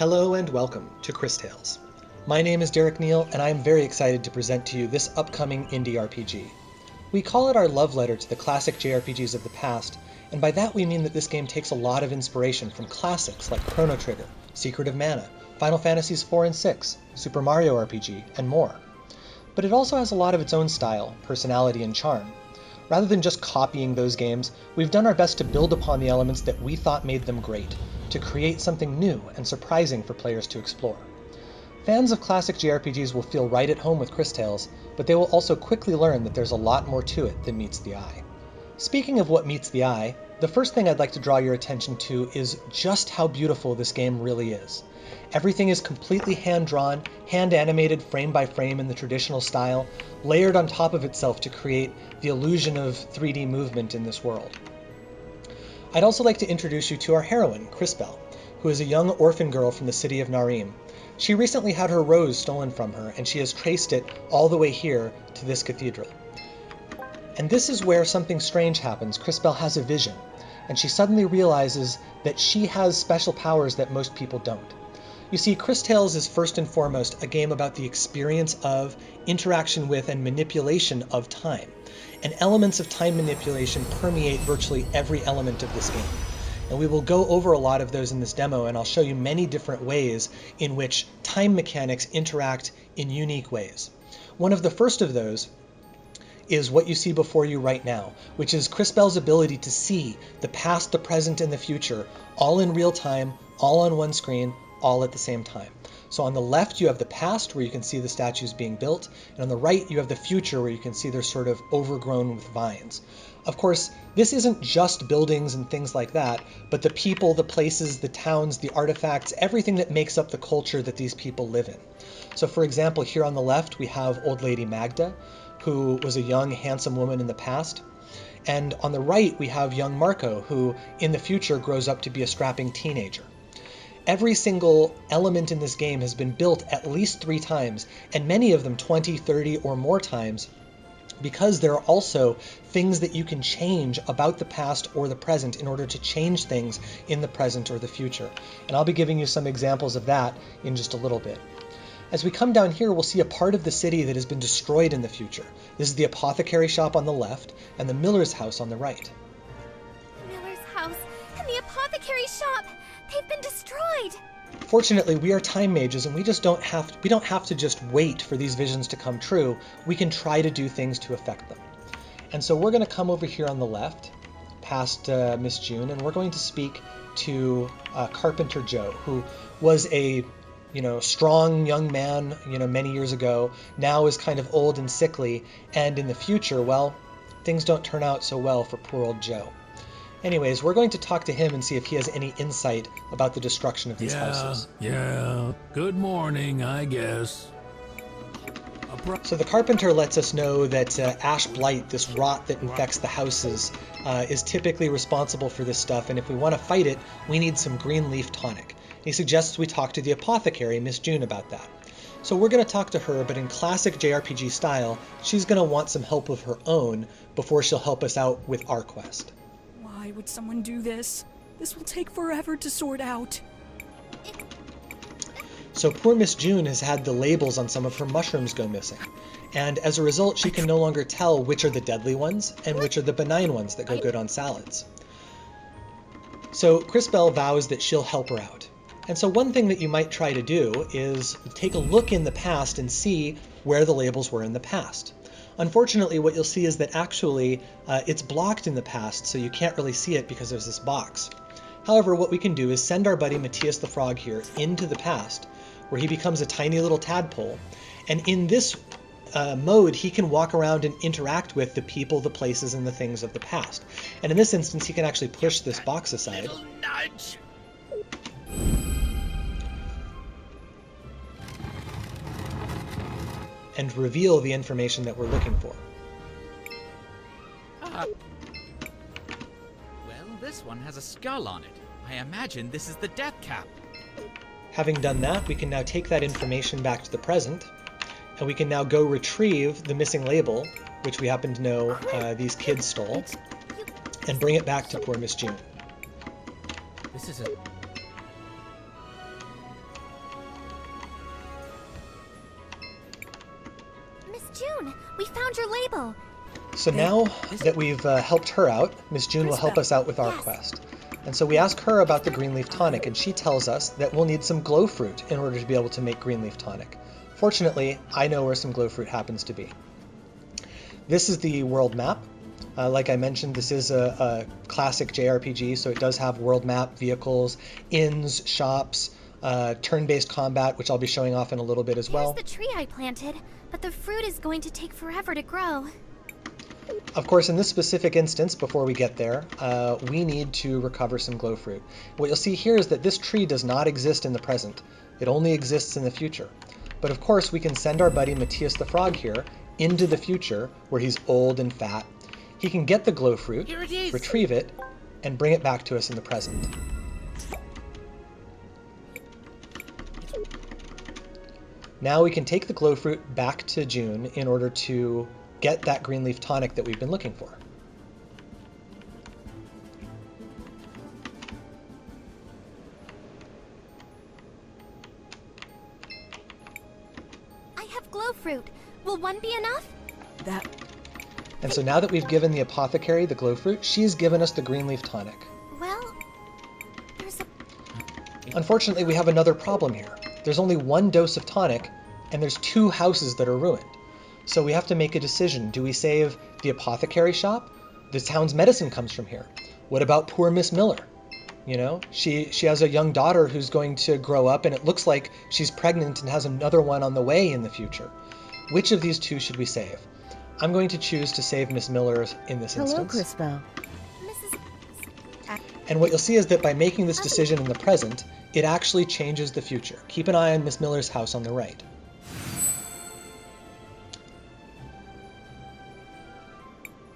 Hello and welcome to Cris Tales. My name is Derek Neal, and I am very excited to present to you this upcoming indie RPG. We call it our love letter to the classic JRPGs of the past, and by that we mean that this game takes a lot of inspiration from classics like Chrono Trigger, Secret of Mana, Final Fantasies 4 and 6, Super Mario RPG, and more. But it also has a lot of its own style, personality, and charm. Rather than just copying those games, we've done our best to build upon the elements that we thought made them great, to create something new and surprising for players to explore. Fans of classic JRPGs will feel right at home with Cris Tales, but they will also quickly learn that there's a lot more to it than meets the eye. Speaking of what meets the eye, the first thing I'd like to draw your attention to is just how beautiful this game really is. Everything is completely hand-drawn, hand-animated frame by frame in the traditional style, layered on top of itself to create the illusion of 3D movement in this world. I'd also like to introduce you to our heroine, Crisbel, who is a young orphan girl from the city of Narim. She recently had her rose stolen from her, and she has traced it all the way here to this cathedral. And this is where something strange happens. Crisbel has a vision, and she suddenly realizes that she has special powers that most people don't. You see, Cris Tales is first and foremost a game about the experience of, interaction with, and manipulation of time. And elements of time manipulation permeate virtually every element of this game. And we will go over a lot of those in this demo, and I'll show you many different ways in which time mechanics interact in unique ways. One of the first of those is what you see before you right now, which is Crisbel's ability to see the past, the present, and the future, all in real time, all on one screen, all at the same time. So on the left you have the past, where you can see the statues being built, and on the right you have the future, where you can see they're sort of overgrown with vines. Of course, this isn't just buildings and things like that, but the people, the places, the towns, the artifacts, everything that makes up the culture that these people live in. So for example, here on the left we have Old Lady Magda, who was a young, handsome woman in the past. And on the right we have young Marco, who in the future grows up to be a strapping teenager. Every single element in this game has been built at least 3 times, and many of them 20, 30, or more times, because there are also things that you can change about the past or the present in order to change things in the present or the future. And I'll be giving you some examples of that in just a little bit. As we come down here, we'll see a part of the city that has been destroyed in the future. This is the apothecary shop on the left, and the miller's house on the right. The miller's house and the apothecary shop! They've been destroyed! Fortunately, we are time mages, and we don't have to just wait for these visions to come true. We can try to do things to affect them. And so we're going to come over here on the left, past Miss June, and we're going to speak to Carpenter Joe, who was a strong young man, many years ago, now is kind of old and sickly, and in the future, well, things don't turn out so well for poor old Joe. Anyways, we're going to talk to him and see if he has any insight about the destruction of these houses. Yeah. Good morning, I guess. So the carpenter lets us know that ash blight, this rot that infects the houses, is typically responsible for this stuff, and if we want to fight it, we need some green leaf tonic. He suggests we talk to the apothecary, Miss June, about that. So we're going to talk to her, but in classic JRPG style, she's going to want some help of her own before she'll help us out with our quest. Why would someone do this? This will take forever to sort out. So poor Miss June has had the labels on some of her mushrooms go missing, and as a result she can no longer tell which are the deadly ones and which are the benign ones that go good on salads. So Crisbel vows that she'll help her out. And so one thing that you might try to do is take a look in the past and see where the labels were in the past. Unfortunately, what you'll see is that actually it's blocked in the past, so you can't really see it because there's this box. However, what we can do is send our buddy Matthias the Frog here into the past, where he becomes a tiny little tadpole, and in this mode he can walk around and interact with the people, the places, and the things of the past. And in this instance he can actually push this box aside. Nudge. And reveal the information that we're looking for. Well, this one has a skull on it. I imagine this is the death cap. Having done that, we can now take that information back to the present, and we can now go retrieve the missing label, which we happen to know these kids stole, and bring it back to poor Miss June. This is a... We found your label. So now that we've helped her out, Miss June will help us out with our quest. And so we ask her about the green leaf tonic, and she tells us that we'll need some glow fruit in order to be able to make green leaf tonic. Fortunately, I know where some glow fruit happens to be. This is the world map. Like I mentioned, this is a classic JRPG, so it does have world map, vehicles, inns, shops, turn-based combat, which I'll be showing off in a little bit as well. Here's the tree I planted, but the fruit is going to take forever to grow. Of course, in this specific instance, before we get there, we need to recover some glow fruit. What you'll see here is that this tree does not exist in the present. It only exists in the future. But of course, we can send our buddy Matthias the Frog here into the future, where he's old and fat. He can get the glow fruit, retrieve it, and bring it back to us in the present. Now we can take the glow fruit back to June in order to get that green leaf tonic that we've been looking for. I have glow fruit. Will one be enough? And so now that we've given the apothecary the glow fruit, she's given us the green leaf tonic. Well, there's a... Unfortunately, we have another problem here. There's only one dose of tonic, and there's 2 houses that are ruined. So we have to make a decision. Do we save the apothecary shop? The town's medicine comes from here. What about poor Miss Miller? You know, she has a young daughter who's going to grow up, and it looks like she's pregnant and has another one on the way in the future. Which of these 2 should we save? I'm going to choose to save Miss Miller in this instance. Hello, Cris Tales. And what you'll see is that by making this decision in the present, it actually changes the future. Keep an eye on Miss Miller's house on the right.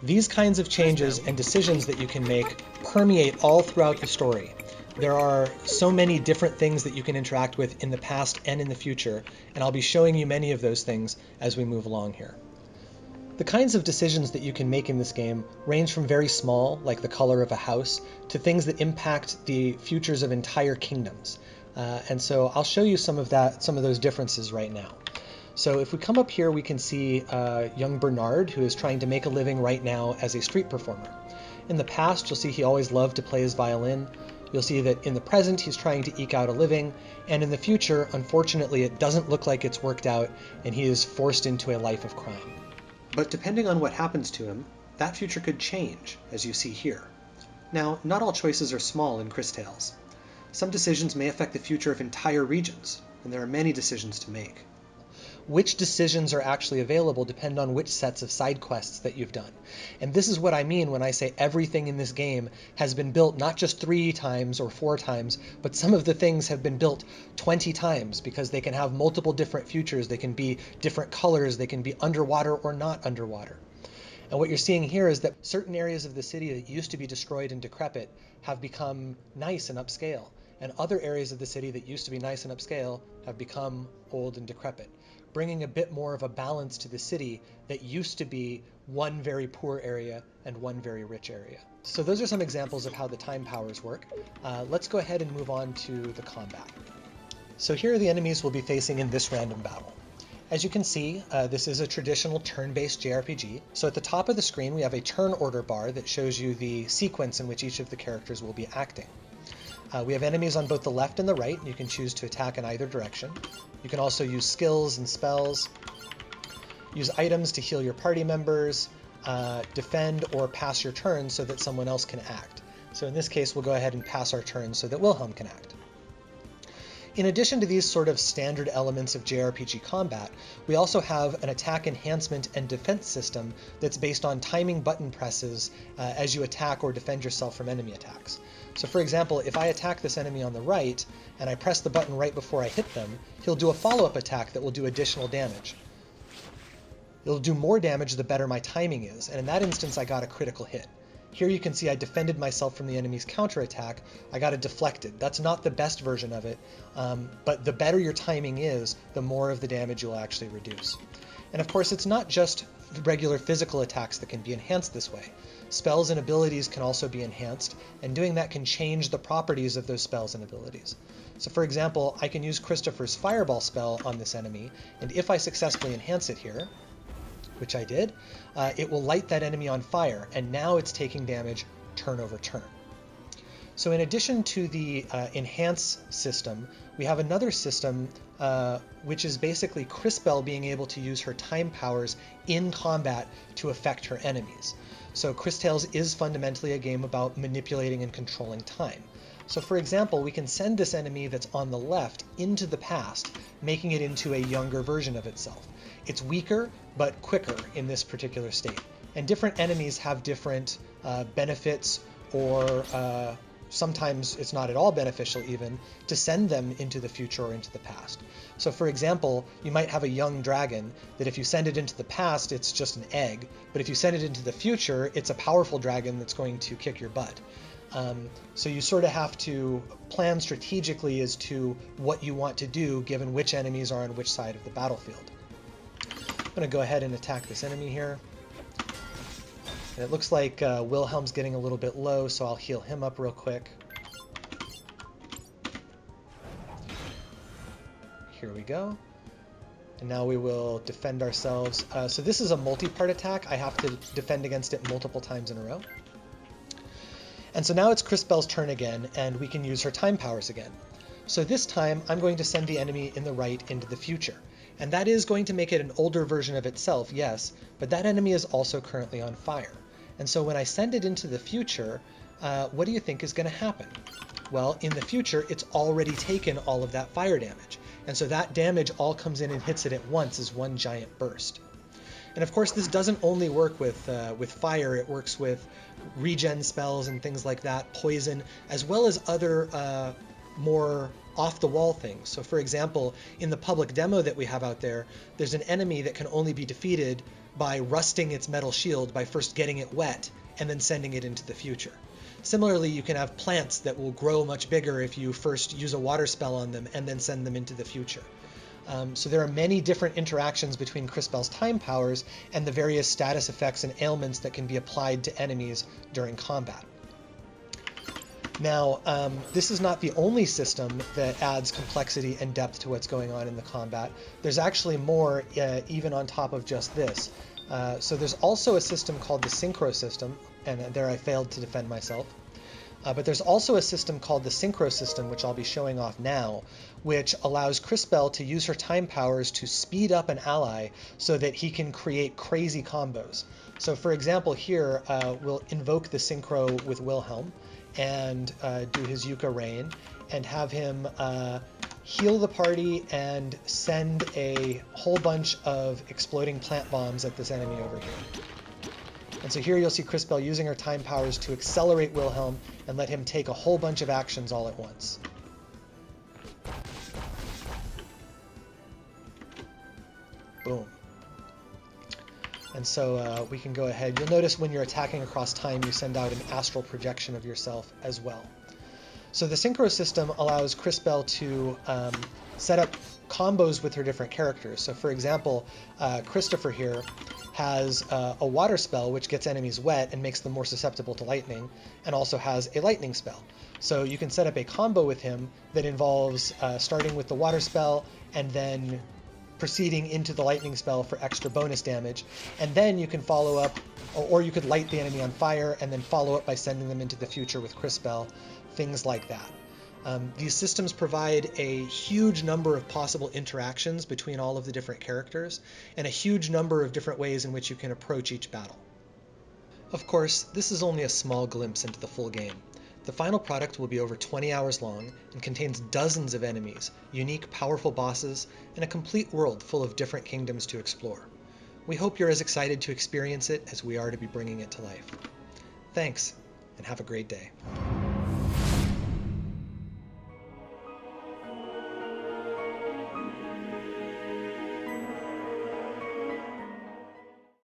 These kinds of changes and decisions that you can make permeate all throughout the story. There are so many different things that you can interact with in the past and in the future, and I'll be showing you many of those things as we move along here. The kinds of decisions that you can make in this game range from very small, like the color of a house, to things that impact the futures of entire kingdoms. And so I'll show you some of those differences right now. So if we come up here, we can see young Bernard, who is trying to make a living right now as a street performer. In the past, you'll see he always loved to play his violin. You'll see that in the present, he's trying to eke out a living. And in the future, unfortunately, it doesn't look like it's worked out, and he is forced into a life of crime. But depending on what happens to him, that future could change, as you see here. Now, not all choices are small in Cris Tales. Some decisions may affect the future of entire regions, and there are many decisions to make. Which decisions are actually available depend on which sets of side quests that you've done. And this is what I mean when I say everything in this game has been built not just 3 times or 4 times, but some of the things have been built 20 times because they can have multiple different futures, they can be different colors, they can be underwater or not underwater. And what you're seeing here is that certain areas of the city that used to be destroyed and decrepit have become nice and upscale, and other areas of the city that used to be nice and upscale have become old and decrepit, bringing a bit more of a balance to the city that used to be one very poor area and one very rich area. So those are some examples of how the time powers work. Let's go ahead and move on to the combat. So here are the enemies we'll be facing in this random battle. As you can see, this is a traditional turn-based JRPG. So at the top of the screen, we have a turn order bar that shows you the sequence in which each of the characters will be acting. We have enemies on both the left and the right, and you can choose to attack in either direction. You can also use skills and spells, use items to heal your party members, defend or pass your turn so that someone else can act. So in this case, we'll go ahead and pass our turn so that Wilhelm can act. In addition to these sort of standard elements of JRPG combat, we also have an attack enhancement and defense system that's based on timing button presses as you attack or defend yourself from enemy attacks. So for example, if I attack this enemy on the right, and I press the button right before I hit them, he'll do a follow-up attack that will do additional damage. It'll do more damage the better my timing is, and in that instance I got a critical hit. Here you can see I defended myself from the enemy's counterattack. I got it deflected. That's not the best version of it, but the better your timing is, the more of the damage you'll actually reduce. And of course, it's not just regular physical attacks that can be enhanced this way. Spells and abilities can also be enhanced, and doing that can change the properties of those spells and abilities. So for example, I can use Christopher's Fireball spell on this enemy, and if I successfully enhance it here, which I did, it will light that enemy on fire, and now it's taking damage turn over turn. So in addition to the enhance system, we have another system which is basically Cris being able to use her time powers in combat to affect her enemies. So Cris Tales is fundamentally a game about manipulating and controlling time. So for example, we can send this enemy that's on the left into the past, making it into a younger version of itself. It's weaker, but quicker in this particular state. And different enemies have different benefits, or sometimes it's not at all beneficial even, to send them into the future or into the past. So for example, you might have a young dragon that if you send it into the past, it's just an egg, but if you send it into the future, it's a powerful dragon that's going to kick your butt. So you sort of have to plan strategically as to what you want to do given which enemies are on which side of the battlefield. I'm going to go ahead and attack this enemy here. And it looks like Wilhelm's getting a little bit low, so I'll heal him up real quick. Here we go. And now we will defend ourselves. So this is a multi-part attack. I have to defend against it multiple times in a row. And so now it's Cris turn again, and we can use her time powers again. So this time I'm going to send the enemy in the right into the future. And that is going to make it an older version of itself, yes, but that enemy is also currently on fire. And so when I send it into the future, what do you think is going to happen? Well, in the future, it's already taken all of that fire damage. And so that damage all comes in and hits it at once as one giant burst. And of course, this doesn't only work with fire, it works with regen spells and things like that, poison, as well as other more off-the-wall things. So for example, in the public demo that we have out there, there's an enemy that can only be defeated by rusting its metal shield by first getting it wet and then sending it into the future. Similarly, you can have plants that will grow much bigger if you first use a water spell on them and then send them into the future. So there are many different interactions between Cris time powers and the various status effects and ailments that can be applied to enemies during combat. Now, this is not the only system that adds complexity and depth to what's going on in the combat. There's actually more even on top of just this. So there's also a system called the synchro system, and there I failed to defend myself. But there's also a system called the synchro system, which I'll be showing off now, which allows Cris to use her time powers to speed up an ally so that he can create crazy combos. So for example, here we'll invoke the synchro with Wilhelm and do his Yucca Rain and have him heal the party and send a whole bunch of exploding plant bombs at this enemy over here. And so here you'll see Cris using her time powers to accelerate Wilhelm and let him take a whole bunch of actions all at once. Boom. And so we can go ahead. You'll notice when you're attacking across time, you send out an astral projection of yourself as well. So the synchro system allows Cris to set up combos with her different characters. So for example, Christopher here has a water spell which gets enemies wet and makes them more susceptible to lightning, and also has a lightning spell. So you can set up a combo with him that involves starting with the water spell and then proceeding into the lightning spell for extra bonus damage, and then you can follow up, or you could light the enemy on fire and then follow up by sending them into the future with Cris things like that. These systems provide a huge number of possible interactions between all of the different characters, and a huge number of different ways in which you can approach each battle. Of course, this is only a small glimpse into the full game. The final product will be over 20 hours long and contains dozens of enemies, unique, powerful bosses, and a complete world full of different kingdoms to explore. We hope you're as excited to experience it as we are to be bringing it to life. Thanks, and have a great day.